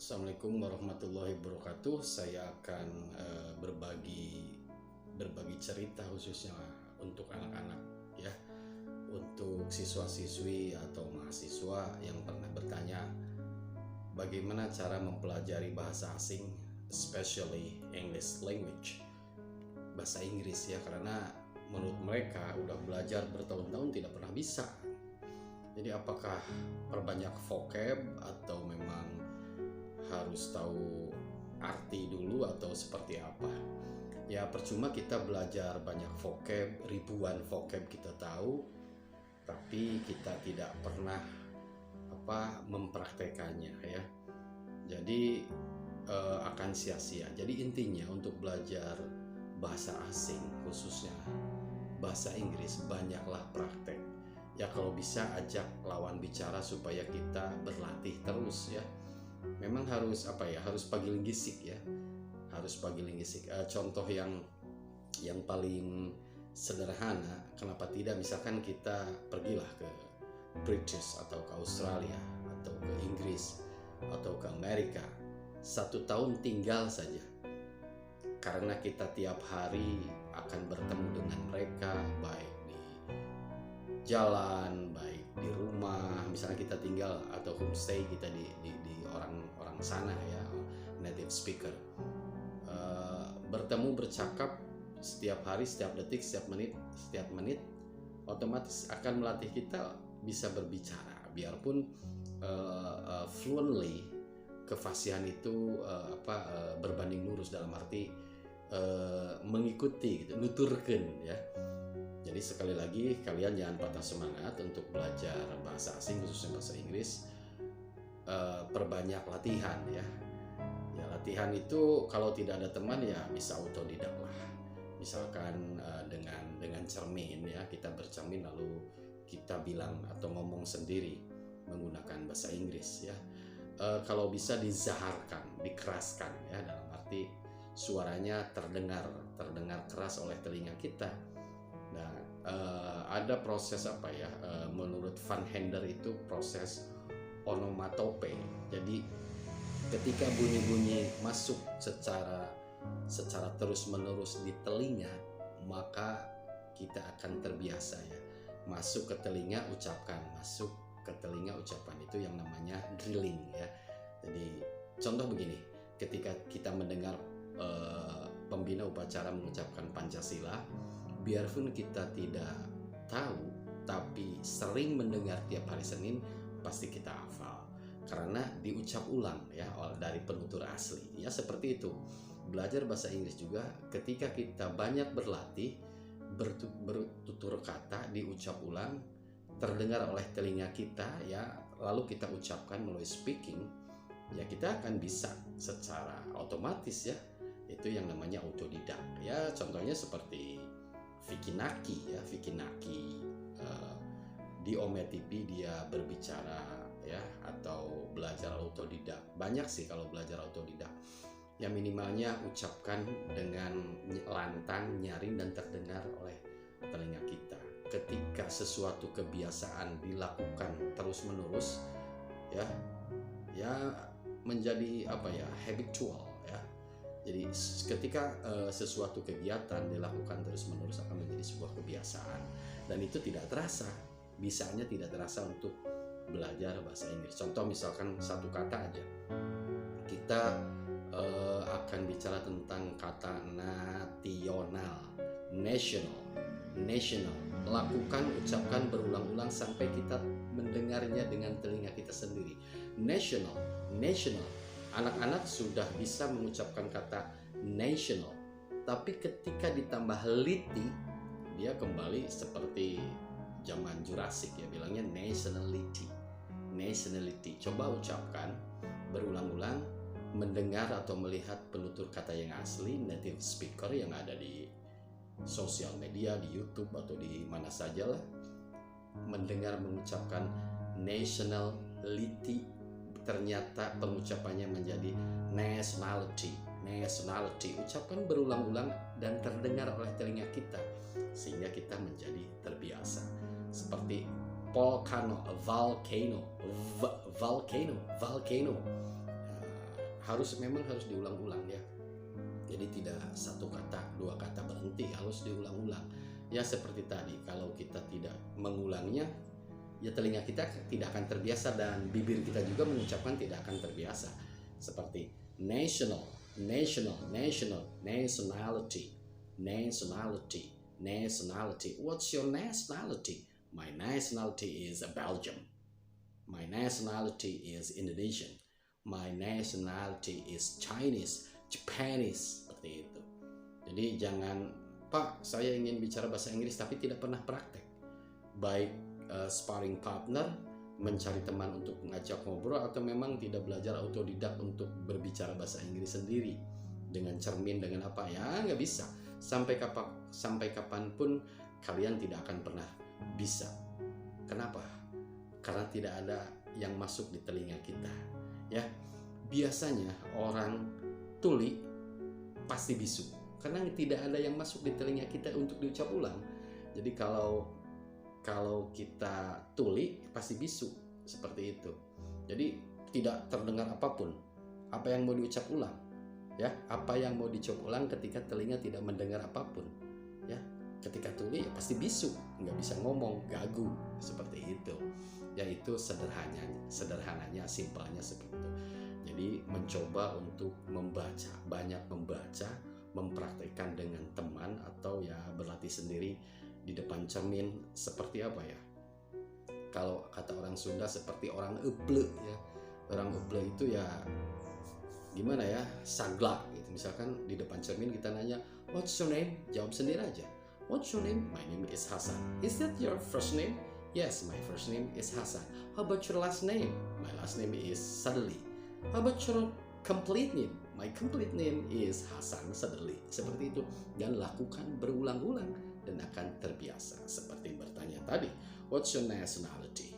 Assalamualaikum warahmatullahi wabarakatuh. Saya akan berbagi cerita khususnya untuk anak-anak ya, untuk siswa-siswi atau mahasiswa yang pernah bertanya bagaimana cara mempelajari bahasa asing, especially English language, bahasa Inggris ya, karena menurut mereka udah belajar bertahun-tahun tidak pernah bisa. Jadi apakah perbanyak vocab atau memang harus tahu arti dulu atau seperti apa? Ya percuma kita belajar banyak vocab, ribuan vocab kita tahu, tapi kita tidak pernah mempraktekannya ya. Jadi akan sia-sia. Jadi intinya untuk belajar bahasa asing khususnya bahasa Inggris banyaklah praktek. Ya kalau bisa ajak lawan bicara supaya kita berlatih terus ya. Memang harus harus pagilingisik ya, harus pagilingisik. Contoh yang paling sederhana, kenapa tidak misalkan kita pergilah ke British atau ke Australia atau ke Inggris atau ke Amerika, 1 tahun tinggal saja, karena kita tiap hari akan bertemu dengan mereka, baik di jalan, baik di rumah, misalnya kita tinggal atau homestay kita di orang sana ya, native speaker, bertemu bercakap setiap hari, setiap detik, setiap menit otomatis akan melatih kita bisa berbicara, biarpun fluently, kefasihan itu berbanding lurus dalam arti mengikuti gitu, nuturkan ya. Jadi sekali lagi kalian jangan patah semangat untuk belajar bahasa asing khususnya bahasa Inggris. Perbanyak latihan ya. Ya latihan itu kalau tidak ada teman ya bisa autodidak lah. Misalkan dengan cermin ya, kita bercermin lalu kita bilang atau ngomong sendiri menggunakan bahasa Inggris ya. Kalau bisa dizaharkan, dikeraskan ya, dalam arti suaranya terdengar keras oleh telinga kita. Nah, ada proses menurut Van Hender itu proses onomatope. Jadi ketika bunyi-bunyi masuk secara terus-menerus di telinga, maka kita akan terbiasa ya. Masuk ke telinga ucapkan, masuk ke telinga ucapan, itu yang namanya drilling ya. Jadi contoh begini, ketika kita mendengar pembina upacara mengucapkan Pancasila, biarpun kita tidak tahu, tapi sering mendengar tiap hari Senin, pasti kita hafal karena diucap ulang ya dari penutur asli ya. Seperti itu belajar bahasa Inggris juga, ketika kita banyak berlatih bertutur kata, diucap ulang, terdengar oleh telinga kita ya, lalu kita ucapkan melalui speaking ya, kita akan bisa secara otomatis ya. Itu yang namanya autodidak ya. Contohnya seperti Vicky Naki ya, di Ome TV dia berbicara ya, atau belajar autodidak. Banyak sih kalau belajar autodidak ya, minimalnya ucapkan dengan lantang, nyaring, dan terdengar oleh telinga kita. Ketika sesuatu kebiasaan dilakukan terus-menerus ya menjadi habitual ya. Jadi ketika sesuatu kegiatan dilakukan terus-menerus akan menjadi sebuah kebiasaan, dan itu tidak terasa, bisanya tidak terasa untuk belajar bahasa Inggris. Contoh misalkan satu kata aja, kita akan bicara tentang kata national. Lakukan, ucapkan berulang-ulang sampai kita mendengarnya dengan telinga kita sendiri. National. Anak-anak sudah bisa mengucapkan kata national, tapi ketika ditambah liti, dia kembali seperti zaman Jurassic ya, bilangnya nationality. Coba ucapkan berulang-ulang, mendengar atau melihat penutur kata yang asli, native speaker yang ada di sosial media, di YouTube atau di mana saja lah, mendengar mengucapkan nationality, ternyata pengucapannya menjadi nationality. Ucapkan berulang-ulang dan terdengar oleh telinga kita, sehingga kita menjadi terbiasa. Seperti volcano. memang harus diulang-ulang ya. Jadi tidak satu kata, dua kata berhenti, harus diulang-ulang. Ya seperti tadi, kalau kita tidak mengulangnya, ya telinga kita tidak akan terbiasa dan bibir kita juga mengucapkan tidak akan terbiasa. Seperti national, nationality. What's your nationality? My nationality is Belgium. My nationality is Indonesian. My nationality is Chinese, Japanese, seperti itu. Jadi jangan, Pak, saya ingin bicara bahasa Inggris tapi tidak pernah praktek. Baik sparring partner, mencari teman untuk mengajak ngobrol, atau memang tidak belajar autodidak untuk berbicara bahasa Inggris sendiri dengan cermin, dengan apa ya, nggak bisa. Sampai kapanpun kalian tidak akan pernah bisa. Kenapa? Karena tidak ada yang masuk di telinga kita. Ya, biasanya orang tuli pasti bisu karena tidak ada yang masuk di telinga kita untuk diucap ulang. Jadi kalau kita tuli pasti bisu, seperti itu. Jadi tidak terdengar apapun apa yang mau diucap ulang. Ya, apa yang mau diucap ulang ketika telinga tidak mendengar apapun. Ya, ketika tuli ya pasti bisu, nggak bisa ngomong, gagu, seperti itu. Yaitu sederhananya, simpelnya seperti itu. Jadi mencoba untuk membaca, banyak membaca, mempraktekkan dengan teman atau ya berlatih sendiri di depan cermin. Seperti apa ya? Kalau kata orang Sunda seperti orang eble ya. Orang eble itu ya gimana ya, sagla gitu. Misalkan di depan cermin kita nanya, what's your name? Jawab sendiri aja. What's your name? My name is Hasan. Is that your first name? Yes, my first name is Hasan. How about your last name? My last name is Sadali. How about your complete name? My complete name is Hasan Sadali. Seperti itu. Dan lakukan berulang-ulang dan akan terbiasa. Seperti bertanya tadi, what's your nationality?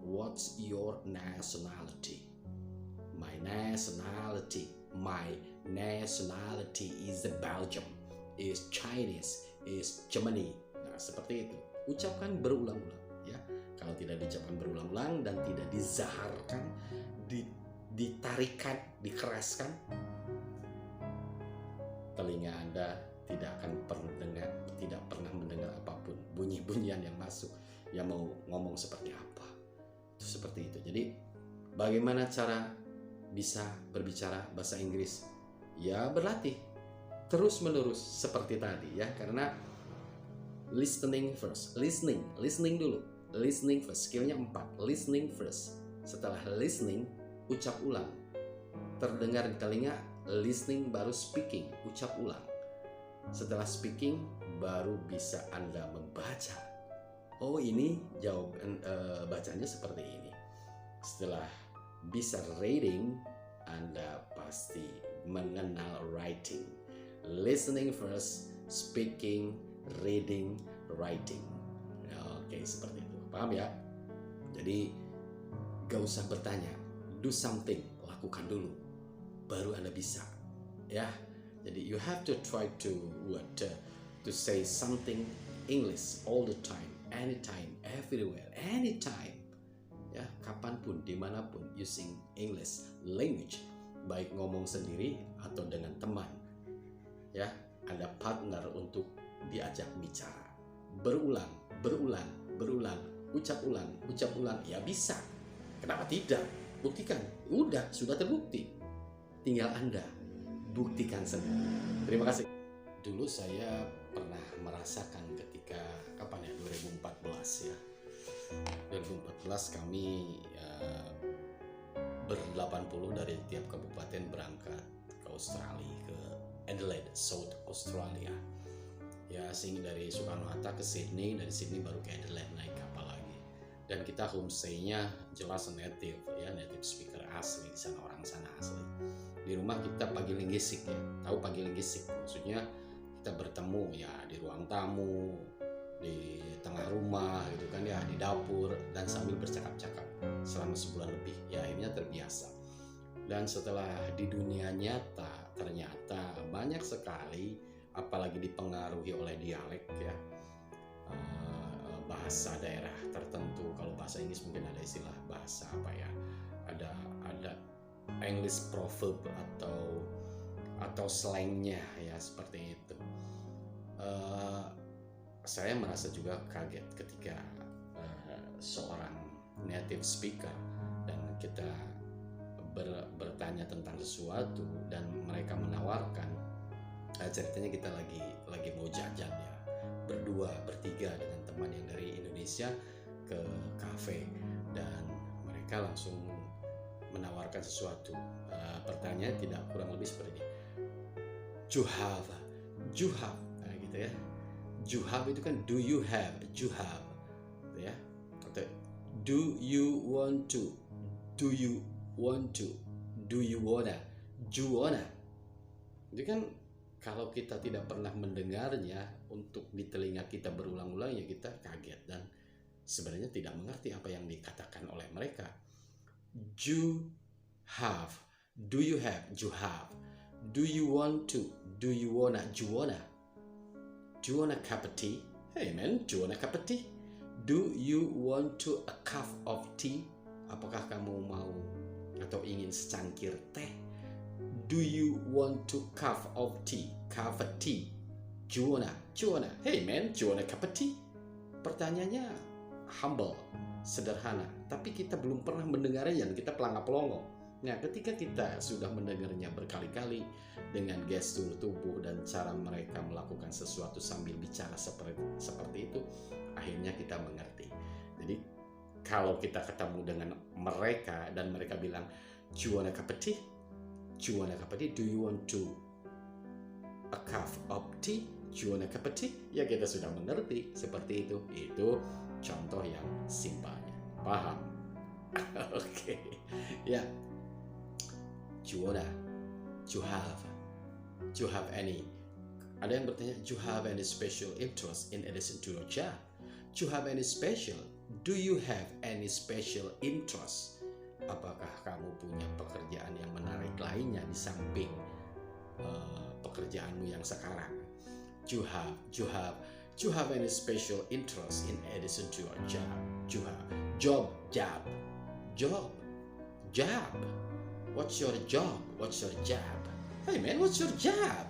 What's your nationality? My nationality is Belgium, is Chinese, is Germany. Nah, seperti itu. Ucapkan berulang-ulang ya. Kalau tidak diucapkan berulang-ulang dan tidak dizaharkan, ditarikan, dikeraskan, telinga Anda tidak pernah mendengar apapun, bunyi-bunyian yang masuk, yang mau ngomong seperti apa. Itu seperti itu. Jadi bagaimana cara bisa berbicara bahasa Inggris? Ya berlatih terus-menerus seperti tadi ya, karena listening first, listening dulu, listening first, skillnya 4, listening first. Setelah listening, ucap ulang, terdengar di telinga, listening baru speaking, ucap ulang. Setelah speaking baru bisa Anda membaca. Oh ini jawaban bacanya seperti ini. Setelah bisa reading, Anda pasti mengenal writing. Listening first, speaking, reading, writing. Oke, seperti itu. Paham ya? Jadi gak usah bertanya, do something, lakukan dulu, baru Anda bisa. Ya, jadi you have to try to say something English all the time, anytime, everywhere, anytime. Ya, kapanpun, dimanapun, using English language, baik ngomong sendiri atau dengan teman. Ya, ada partner untuk diajak bicara. Berulang, ucap ulang, ya bisa. Kenapa tidak? Buktikan. Udah, sudah terbukti. Tinggal Anda buktikan sendiri. Terima kasih. Dulu saya pernah merasakan ketika kapan ya, 2014 ya. 2014 kami ber-80 dari tiap kabupaten berangkat ke Australia, ke Adelaide, South Australia. Ya, sehingga dari Soekarno-Hatta ke Sydney, dari Sydney baru ke Adelaide naik kapal lagi. Dan kita homestay-nya jelas native ya, native speaker asli di sana, orang sana asli. Di rumah kita pagiling gisik ya, tahu pagiling gisik? Maksudnya kita bertemu ya di ruang tamu, di tengah rumah gitu kan ya, di dapur, dan sambil bercakap-cakap selama sebulan lebih. Ya akhirnya terbiasa. Dan setelah di dunia nyata ternyata banyak sekali, apalagi dipengaruhi oleh dialek ya, bahasa daerah tertentu. Kalau bahasa Inggris mungkin ada istilah bahasa apa ya, ada English proverb atau slangnya ya, seperti itu. Saya merasa juga kaget ketika seorang native speaker dan kita bertanya tentang sesuatu dan mereka menawarkan, ceritanya kita lagi mau jajan ya, bertiga dengan teman yang dari Indonesia ke kafe, dan mereka langsung menawarkan sesuatu. Pertanyaan tidak kurang lebih seperti ini, juhab, nah, gitu ya. Juhab itu kan do you have, juhab, gitu ya. Atau do you want to, do you want to, do you wanna, juwana. Itu kan kalau kita tidak pernah mendengarnya untuk di telinga kita berulang-ulang, ya kita kaget dan sebenarnya tidak mengerti apa yang dikatakan oleh mereka. You have, do you have, you have. Do you want to, do you wanna, juwana. Do you want a cup of tea? Hey man, do you want a cup of tea? Do you want to a cup of tea? Apakah kamu mau atau ingin secangkir teh? Do you want to cup of tea? Cup of tea. Do you wanna? Hey man, do you want a cup of tea? Pertanyaannya humble, sederhana, tapi kita belum pernah mendengarnya dan kita pelangap-pelongo. Nah, ketika kita sudah mendengarnya berkali-kali dengan gestur tubuh dan cara mereka melakukan sesuatu sambil bicara seperti itu, akhirnya kita mengerti. Jadi kalau kita ketemu dengan mereka dan mereka bilang, do you want a cup of tea? Do you want a cup of tea? Do you want to a cup of tea? Do you want a cup of tea? Ya, kita sudah mengerti seperti itu. Itu contoh yang simpelnya. Paham? Oke. Ya. Do you wanna? Do you have any? Ada yang bertanya, do you have any special interest in addition to your job? Do you have any special? Do you have any special interest? Apakah kamu punya pekerjaan yang menarik lainnya di samping pekerjaanmu yang sekarang? Do you have any special interest in addition to your job? Do you have job? What's your job? What's your job? Hey man, what's your job?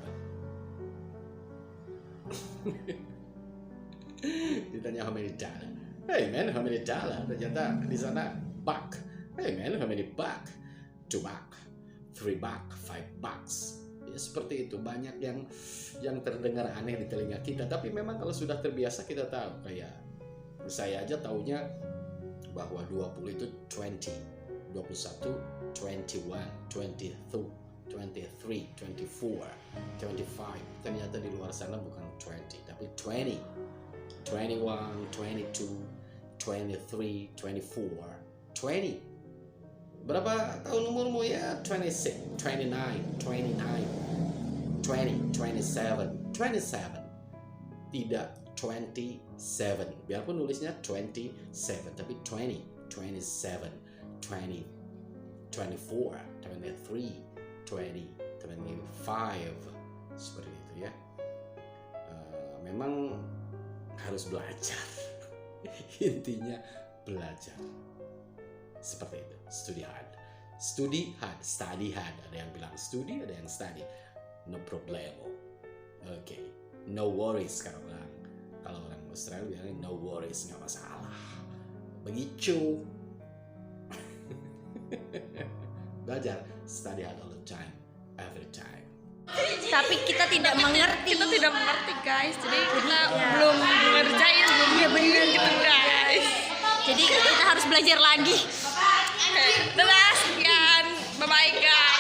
Ditanya how many dollar. Hey man, how many dollar? Ternyata di sana buck. Hey man, how many buck? 2 buck, 3 buck, 5 bucks. Ya, seperti itu. Banyak yang terdengar aneh di telinga kita, tapi memang kalau sudah terbiasa kita tahu. Kayak saya aja taunya bahwa 20 itu 20, 21, 21, 22, 23, 24, 25. Ternyata di luar sana bukan 20, tapi 20, 21, 22, 23, 24, 20. Berapa tahun umurmu ya? 26, 29, 29, 20, 27, 27. Tidak 27. Biarpun nulisnya 27, tapi 20, 27, 20, 24, 23, 20, 25. Seperti itu ya. Memang harus belajar. Intinya belajar. Seperti itu. Study hard, study hard. Ada yang bilang studi, ada yang study. No problemo. Oke. No worries kalau orang Australia bilangnya no worries, nggak masalah. Begitu. Belajar, study hard all the time, every time. Tapi kita tidak mengerti. Kita tidak mengerti guys. Jadi kita belum ngerjain, belum bener gitu guys. Jadi kita harus belajar lagi. Oke, dadah, sekian. Bye bye guys.